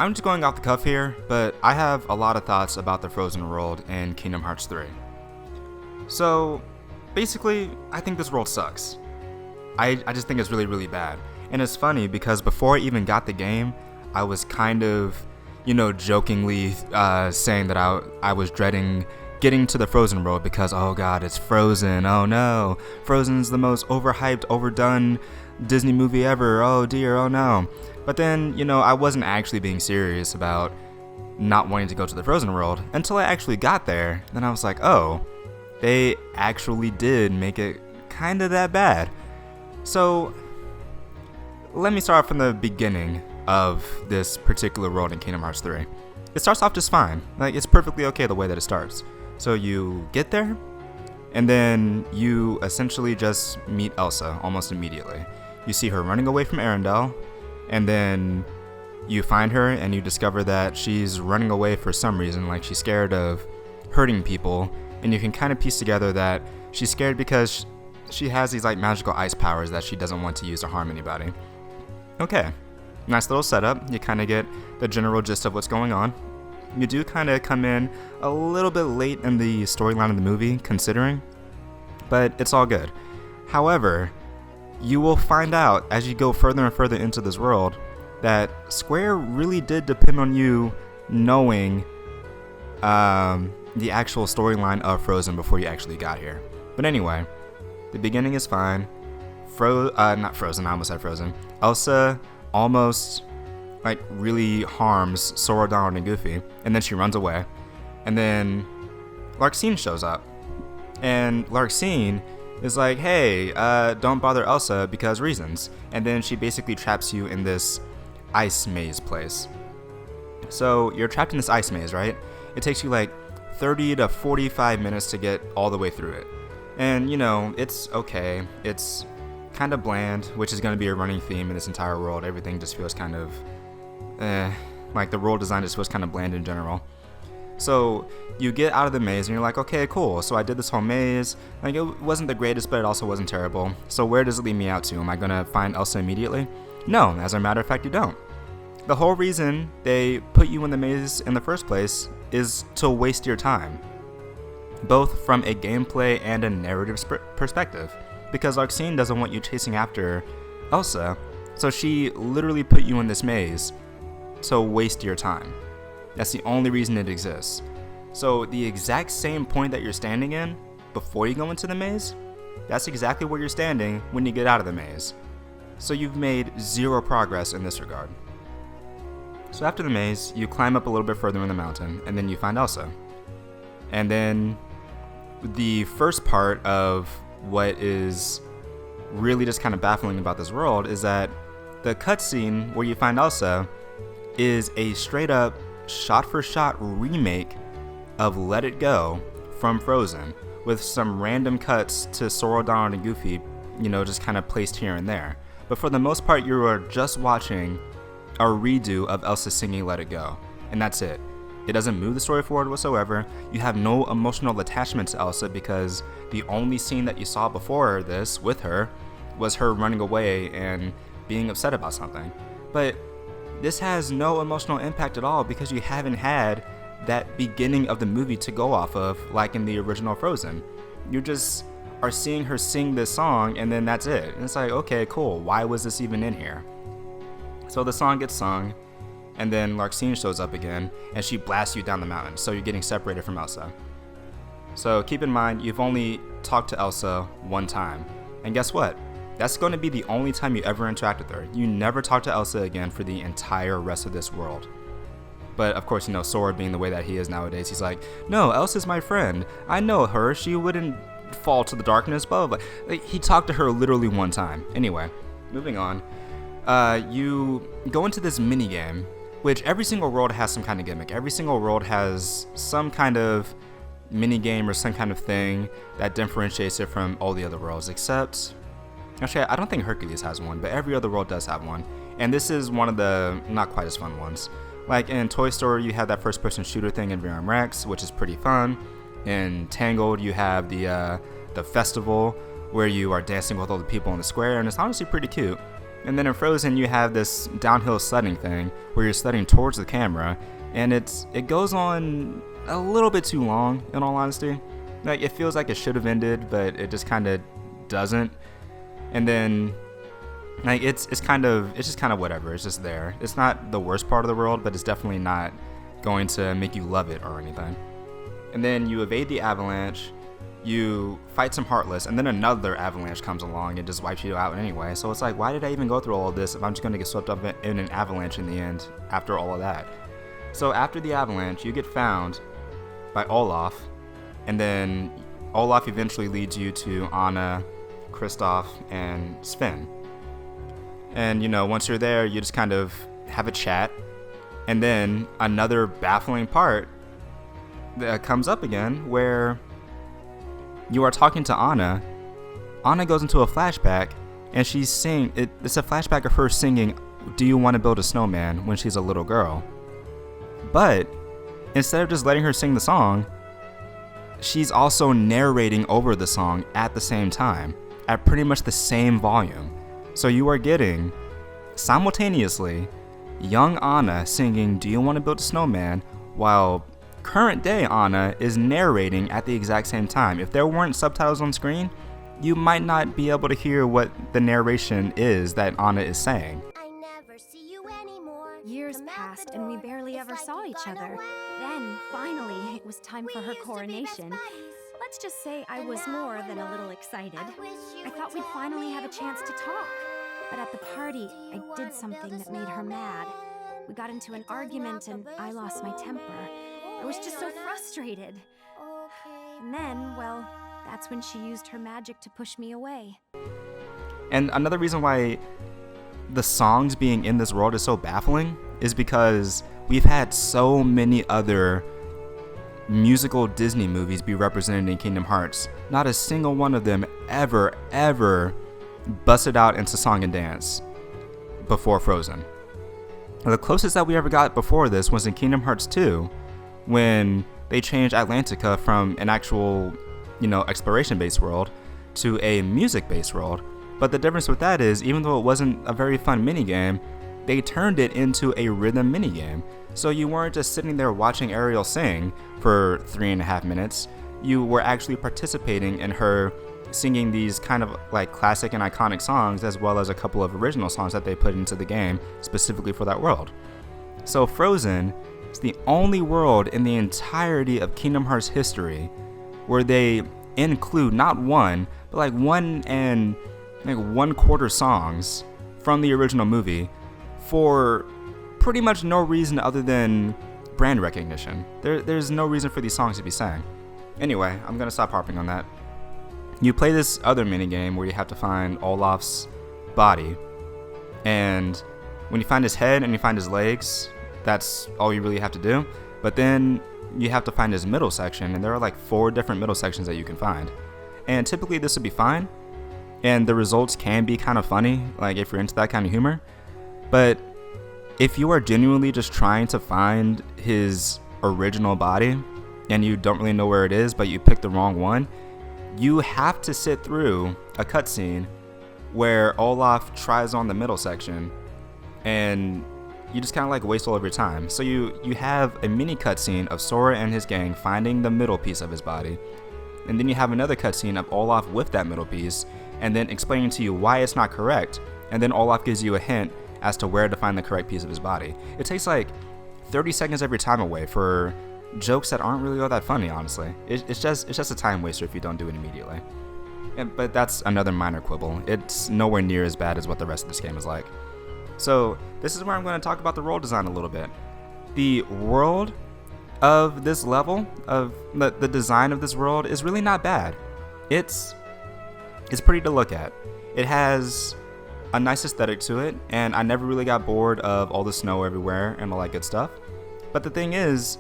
I'm just going off the cuff here, but I have a lot of thoughts about the Frozen world in Kingdom Hearts 3. So, basically, I think this world sucks. I just think it's really, really bad. And it's funny because before I even got the game, I was kind of, jokingly saying that I was dreading getting to the Frozen world because, oh god, it's Frozen, oh no, Frozen's the most overhyped, overdone Disney movie ever, oh dear, oh no. But then, I wasn't actually being serious about not wanting to go to the Frozen world until I actually got there. Then I was like, oh, they actually did make it kind of that bad. So, let me start from the beginning of this particular world in Kingdom Hearts 3. It starts off just fine. Like, it's perfectly okay the way that it starts. So you get there, and then you essentially just meet Elsa almost immediately. You see her running away from Arendelle, and then you find her and you discover that she's running away for some reason, like she's scared of hurting people, and you can kind of piece together that she's scared because she has these like magical ice powers that she doesn't want to use to harm anybody. Okay, nice little setup. You kind of get the general gist of what's going on. You do kind of come in a little bit late in the storyline of the movie, considering, but it's all good. However, you will find out as you go further and further into this world that Square really did depend on you knowing the actual storyline of Frozen before you actually got here. But anyway, the beginning is fine. Not Frozen, I almost said Frozen. Elsa almost really harms Sora, Donald, and Goofy, and then she runs away. And then Larxene shows up, and Larxene is like, hey, don't bother Elsa because reasons. And then she basically traps you in this ice maze place. So you're trapped in this ice maze, right? It takes you like 30 to 45 minutes to get all the way through it. And it's okay. It's kind of bland, which is going to be a running theme in this entire world. Everything just feels kind of like the world design just feels kind of bland in general. So you get out of the maze and you're like, okay, cool. So I did this whole maze. Like, it wasn't the greatest, but it also wasn't terrible. So where does it lead me out to? Am I gonna find Elsa immediately? No, as a matter of fact, you don't. The whole reason they put you in the maze in the first place is to waste your time, both from a gameplay and a narrative perspective, because Larxene doesn't want you chasing after Elsa, so she literally put you in this maze to waste your time. That's the only reason it exists. So the exact same point that you're standing in before you go into the maze, that's exactly where you're standing when you get out of the maze. So you've made zero progress in this regard. So after the maze, you climb up a little bit further in the mountain, and then you find Elsa. And then the first part of what is really just kind of baffling about this world is that the cutscene where you find Elsa is a straight up shot-for-shot remake of Let It Go from Frozen, with some random cuts to Sora, Donald, and Goofy, just kind of placed here and there. But for the most part, you are just watching a redo of Elsa singing Let It Go, and that's it. It doesn't move the story forward whatsoever. You have no emotional attachment to Elsa because the only scene that you saw before this with her was her running away and being upset about something. But this has no emotional impact at all because you haven't had that beginning of the movie to go off of like in the original Frozen. You just are seeing her sing this song and then that's it. And it's like, okay, cool. Why was this even in here? So the song gets sung, and then Larxene shows up again, and she blasts you down the mountain, so you're getting separated from Elsa. So keep in mind, you've only talked to Elsa one time, and guess what? That's going to be the only time you ever interact with her. You never talk to Elsa again for the entire rest of this world. But of course, Sora being the way that he is nowadays, he's like, no, Elsa's my friend. I know her. She wouldn't fall to the darkness, blah, blah, blah. Like, he talked to her literally one time. Anyway, moving on. You go into this mini game, which every single world has some kind of gimmick. Every single world has some kind of mini game or some kind of thing that differentiates it from all the other worlds, except, actually, I don't think Hercules has one, but every other world does have one. And this is one of the not quite as fun ones. Like in Toy Story, you have that first-person shooter thing in VRM Rex, which is pretty fun. In Tangled, you have the festival where you are dancing with all the people in the square, and it's honestly pretty cute. And then in Frozen, you have this downhill sledding thing where you're sledding towards the camera, and it goes on a little bit too long, in all honesty. Like, it feels like it should have ended, but it just kind of doesn't. And then, like, it's just kind of whatever. It's just there. It's not the worst part of the world, but it's definitely not going to make you love it or anything. And then you evade the avalanche, you fight some Heartless, and then another avalanche comes along and just wipes you out anyway. So it's like, why did I even go through all of this if I'm just going to get swept up in an avalanche in the end after all of that? So after the avalanche, you get found by Olaf, and then Olaf eventually leads you to Anna, Kristoff, and Sven. And, you know, once you're there, you just kind of have a chat, and then another baffling part that comes up again where you are talking to Anna. Anna goes into a flashback, and she's singing. It's a flashback of her singing "Do You Want to Build a Snowman" when she's a little girl. But instead of just letting her sing the song, she's also narrating over the song at the same time, at pretty much the same volume. So you are getting, simultaneously, young Anna singing "Do You Want to Build a Snowman" while current day Anna is narrating at the exact same time. If there weren't subtitles on screen, you might not be able to hear what the narration is that Anna is saying. Years passed and we barely ever saw each other. Then, finally, it was time for her coronation. Let's just say I was more than a little excited. I thought we'd finally have a chance to talk. But at the party, I did something that made her mad. We got into an argument and I lost my temper. I was just so frustrated. And then, well, that's when she used her magic to push me away. And another reason why the songs being in this world is so baffling is because we've had so many other musical Disney movies be represented in Kingdom Hearts. Not a single one of them ever busted out into song and dance before Frozen. The closest that we ever got before this was in Kingdom Hearts 2, when they changed Atlantica from an actual, exploration-based world to a music-based world. But the difference with that is, even though it wasn't a very fun minigame, they turned it into a rhythm minigame. So you weren't just sitting there watching Ariel sing for 3.5 minutes. You were actually participating in her singing these kind of like classic and iconic songs, as well as a couple of original songs that they put into the game specifically for that world. So Frozen is the only world in the entirety of Kingdom Hearts history where they include not one, but like 1.25 songs from the original movie for pretty much no reason other than brand recognition. There's no reason for these songs to be sang. Anyway, I'm gonna stop harping on that. You play this other minigame where you have to find Olaf's body, and when you find his head and you find his legs, that's all you really have to do. But then you have to find his middle section, and there are like 4 different middle sections that you can find. And typically this would be fine, and the results can be kind of funny, like if you're into that kind of humor. But if you are genuinely just trying to find his original body, and you don't really know where it is, but you picked the wrong one, you have to sit through a cutscene where Olaf tries on the middle section, and you just kind of like waste all of your time. So you have a mini cutscene of Sora and his gang finding the middle piece of his body, and then you have another cutscene of Olaf with that middle piece, and then explaining to you why it's not correct, and then Olaf gives you a hint as to where to find the correct piece of his body. It takes like 30 seconds of your time away for jokes that aren't really all that funny, honestly. It's just a time waster if you don't do it immediately. But that's another minor quibble. It's nowhere near as bad as what the rest of this game is like. So this is where I'm going to talk about the world design a little bit. The world of this level, of the design of this world, is really not bad. It's pretty to look at. It has a nice aesthetic to it, and I never really got bored of all the snow everywhere and all that good stuff. But the thing is,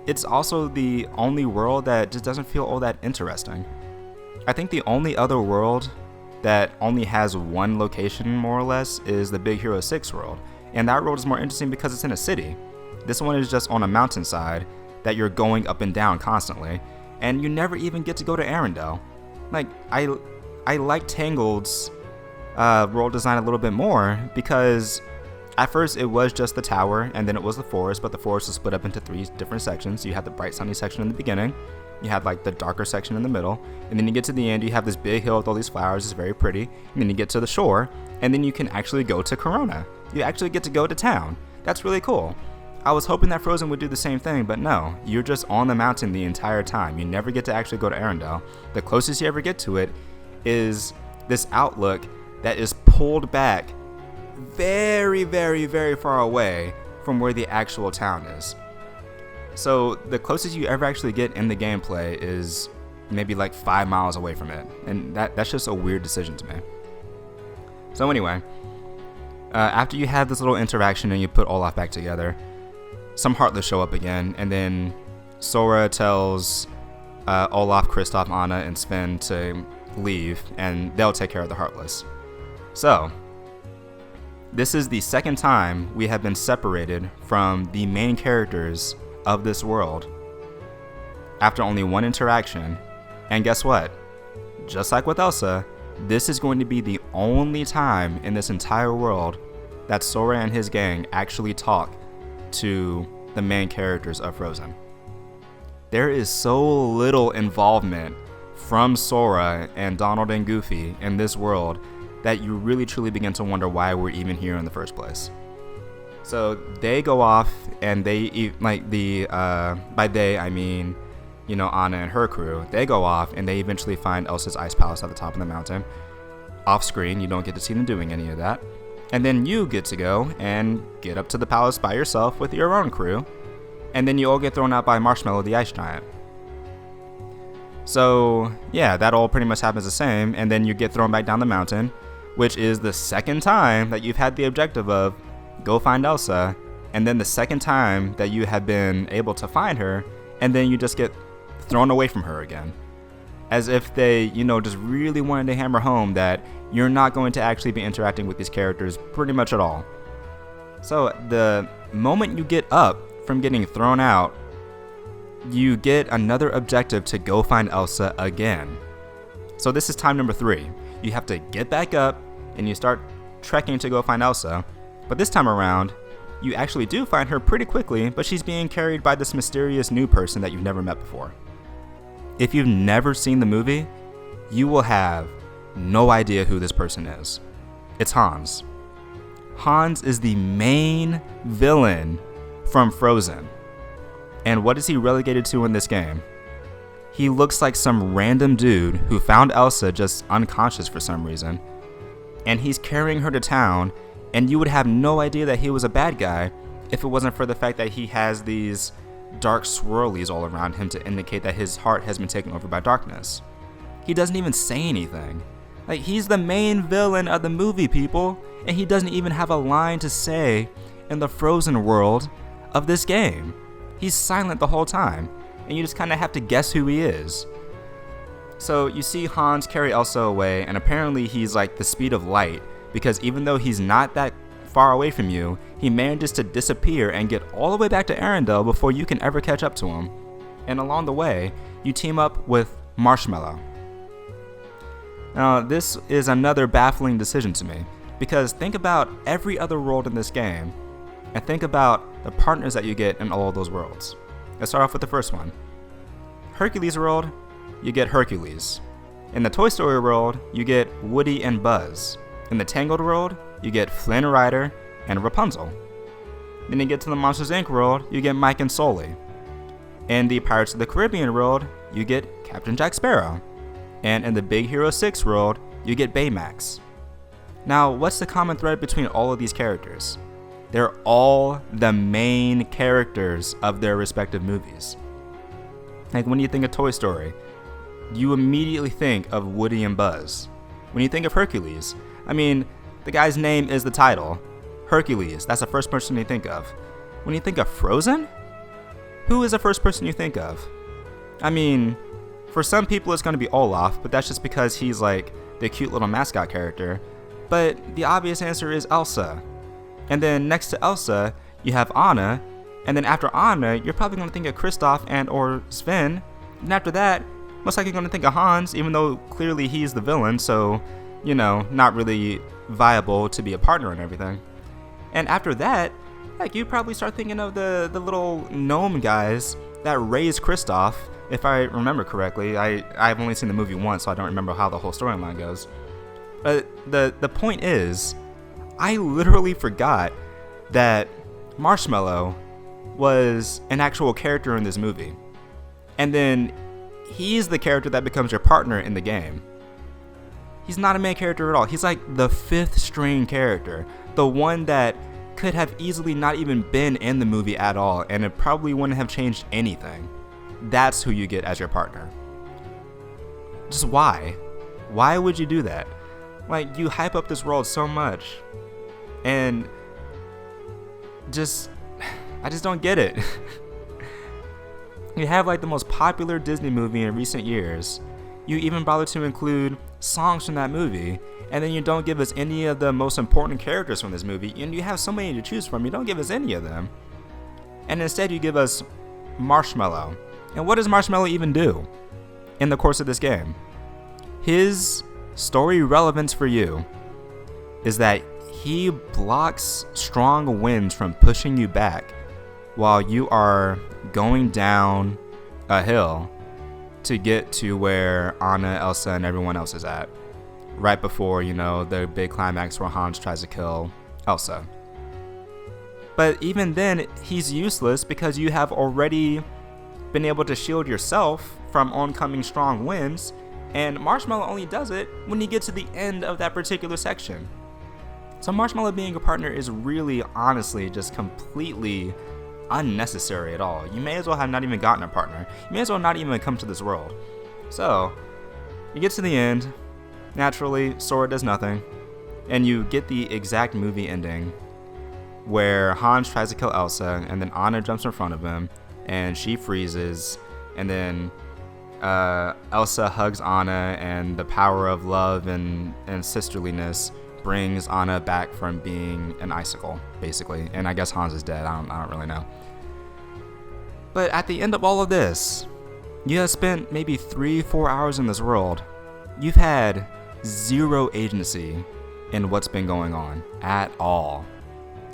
it's also the only world that just doesn't feel all that interesting. I think the only other world that only has one location, more or less, is the Big Hero 6 world. And that world is more interesting because it's in a city. This one is just on a mountainside that you're going up and down constantly, and you never even get to go to Arendelle. Like, I like Tangled's world design a little bit more, because at first it was just the tower and then it was the forest, but the forest was split up into 3 different sections. You had the bright sunny section in the beginning, you had like the darker section in the middle, and then you get to the end, you have this big hill with all these flowers. It's very pretty. And then you get to the shore, and then you can actually go to Corona. You actually get to go to town. That's really cool. I was hoping that Frozen would do the same thing, but no, you're just on the mountain the entire time. You never get to actually go to Arendelle. The closest you ever get to it is this outlook that is pulled back very, very, very far away from where the actual town is. So the closest you ever actually get in the gameplay is maybe like 5 miles away from it, and that's just a weird decision to me. So anyway, after you have this little interaction and you put Olaf back together, some Heartless show up again, and then Sora tells Olaf, Kristoff, Anna, and Sven to leave, and they'll take care of the Heartless. So, this is the second time we have been separated from the main characters of this world after only one interaction, and guess what? Just like with Elsa, this is going to be the only time in this entire world that Sora and his gang actually talk to the main characters of Frozen. There is so little involvement from Sora and Donald and Goofy in this world that you really truly begin to wonder why we're even here in the first place. So they go off and they like by they I mean, you know, Anna and her crew. They go off and they eventually find Elsa's ice palace at the top of the mountain. Off screen, you don't get to see them doing any of that. And then you get to go and get up to the palace by yourself with your own crew. And then you all get thrown out by Marshmallow the ice giant. So yeah, that all pretty much happens the same. And then you get thrown back down the mountain, which is the second time that you've had the objective of go find Elsa. And then the second time that you have been able to find her, and then you just get thrown away from her again. As if they, you know, just really wanted to hammer home that you're not going to actually be interacting with these characters pretty much at all. So the moment you get up from getting thrown out, you get another objective to go find Elsa again. So this is time number 3. You have to get back up and you start trekking to go find Elsa. But this time around, you actually do find her pretty quickly, but she's being carried by this mysterious new person that you've never met before. If you've never seen the movie, you will have no idea who this person is. It's Hans. Hans is the main villain from Frozen. And what is he relegated to in this game? He looks like some random dude who found Elsa just unconscious for some reason, and he's carrying her to town, and you would have no idea that he was a bad guy if it wasn't for the fact that he has these dark swirlies all around him to indicate that his heart has been taken over by darkness. He doesn't even say anything. Like, he's the main villain of the movie, people, and he doesn't even have a line to say in the Frozen world of this game. He's silent the whole time, and you just kind of have to guess who he is. So you see Hans carry Elsa away, and apparently he's like the speed of light, because even though he's not that far away from you, he manages to disappear and get all the way back to Arendelle before you can ever catch up to him. And along the way, you team up with Marshmallow. Now, this is another baffling decision to me, because think about every other world in this game, and think about the partners that you get in all of those worlds. Let's start off with the first one. Hercules world, you get Hercules. In the Toy Story world, you get Woody and Buzz. In the Tangled world, you get Flynn Rider and Rapunzel. Then you get to the Monsters Inc. world, you get Mike and Sully. In the Pirates of the Caribbean world, you get Captain Jack Sparrow. And in the Big Hero 6 world, you get Baymax. Now, what's the common thread between all of these characters? They're all the main characters of their respective movies. Like, when you think of Toy Story, you immediately think of Woody and Buzz. When you think of Hercules, I mean, the guy's name is the title. Hercules, that's the first person you think of. When you think of Frozen, who is the first person you think of? I mean, for some people it's going to be Olaf, but that's just because he's like the cute little mascot character. But the obvious answer is Elsa. And then next to Elsa, you have Anna. And then after Anna, you're probably going to think of Kristoff and or Sven. And after that, most likely going to think of Hans, even though clearly he's the villain, so not really viable to be a partner and everything. And after that, like, you probably start thinking of the little gnome guys that raised Kristoff, if I remember correctly. I've only seen the movie once, so I don't remember how the whole storyline goes. But the point is, I literally forgot that Marshmallow was an actual character in this movie. And then he's the character that becomes your partner in the game. He's not a main character at all. He's like the 5th string character. The one that could have easily not even been in the movie at all, and it probably wouldn't have changed anything. That's who you get as your partner. Just why? Why would you do that? Like, you hype up this world so much, and I just don't get it. You have like the most popular Disney movie in recent years. You even bother to include songs from that movie, and then you don't give us any of the most important characters from this movie, and you have so many to choose from, you don't give us any of them. And instead you give us Marshmallow. And what does Marshmallow even do in the course of this game? His story relevance for you is that he blocks strong winds from pushing you back while you are going down a hill to get to where Anna, Elsa, and everyone else is at. Right before, the big climax where Hans tries to kill Elsa. But even then, he's useless because you have already been able to shield yourself from oncoming strong winds, and Marshmallow only does it when you get to the end of that particular section. So Marshmallow being a partner is really, honestly, just completely unnecessary at all. You may as well have not even gotten a partner. You may as well not even come to this world. So, you get to the end. Naturally, Sora does nothing, and you get the exact movie ending where Hans tries to kill Elsa, and then Anna jumps in front of him, and she freezes, and then Elsa hugs Anna, and the power of love and sisterliness brings Anna back from being an icicle, basically. And I guess Hans is dead. I don't really know. But at the end of all of this, you have spent maybe 3-4 hours in this world. You've had 0 agency in what's been going on at all.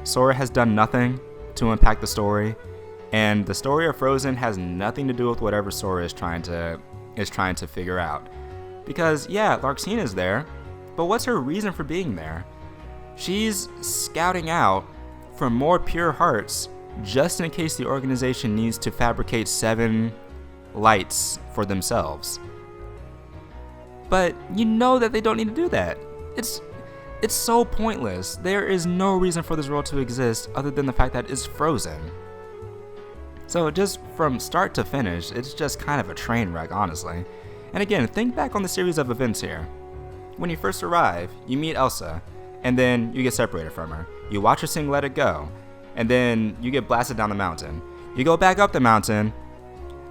Sora has done nothing to impact the story, and the story of Frozen has nothing to do with whatever Sora is trying to figure out. Because yeah, Larxene is there, but what's her reason for being there? She's scouting out for more pure hearts just in case the organization needs to fabricate 7 lights for themselves. But you know that they don't need to do that. It's so pointless. There is no reason for this world to exist other than the fact that it's frozen. So just from start to finish, it's just kind of a train wreck, honestly. And again, think back on the series of events here. When you first arrive, you meet Elsa, and then you get separated from her. You watch her sing Let It Go, and then you get blasted down the mountain. You go back up the mountain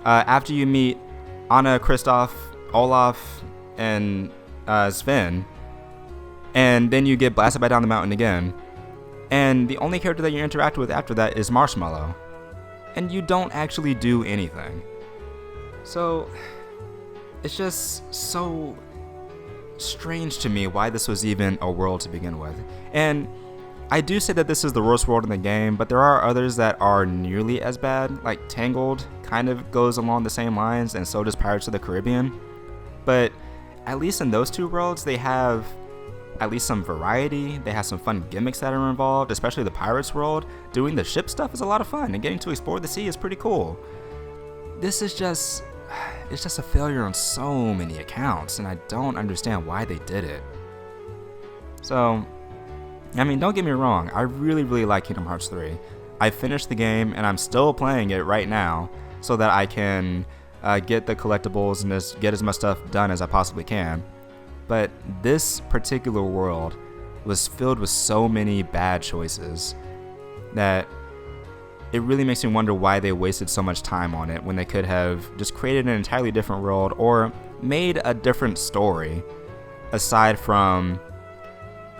after you meet Anna, Kristoff, Olaf, and Sven, and then you get blasted back down the mountain again. And the only character that you interact with after that is Marshmallow. And you don't actually do anything. So, it's just so strange to me why this was even a world to begin with. And I do say that this is the worst world in the game, but there are others that are nearly as bad. Like Tangled kind of goes along the same lines, and so does Pirates of the Caribbean. But at least in those 2 worlds, they have at least some variety. They have some fun gimmicks that are involved, especially the Pirates world. Doing the ship stuff is a lot of fun, and getting to explore the sea is pretty cool. This is just a failure on so many accounts, and I don't understand why they did it. So, I mean, don't get me wrong, I really, really like Kingdom Hearts 3. I finished the game, and I'm still playing it right now, so that I can get the collectibles and just get as much stuff done as I possibly can. But this particular world was filled with so many bad choices that it really makes me wonder why they wasted so much time on it when they could have just created an entirely different world or made a different story aside from,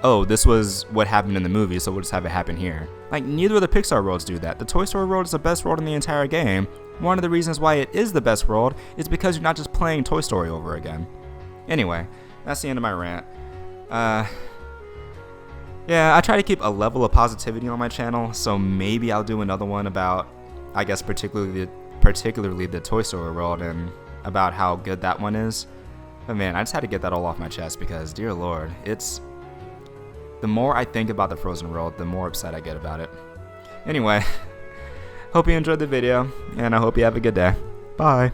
oh, this was what happened in the movie, so we'll just have it happen here. Like, neither of the Pixar worlds do that. The Toy Story world is the best world in the entire game. One of the reasons why it is the best world is because you're not just playing Toy Story over again. Anyway, that's the end of my rant. Yeah, I try to keep a level of positivity on my channel, so maybe I'll do another one about, I guess, particularly the Toy Story world and about how good that one is. But man, I just had to get that all off my chest because, dear Lord, the more I think about the Frozen world, the more upset I get about it. Anyway, hope you enjoyed the video, and I hope you have a good day. Bye.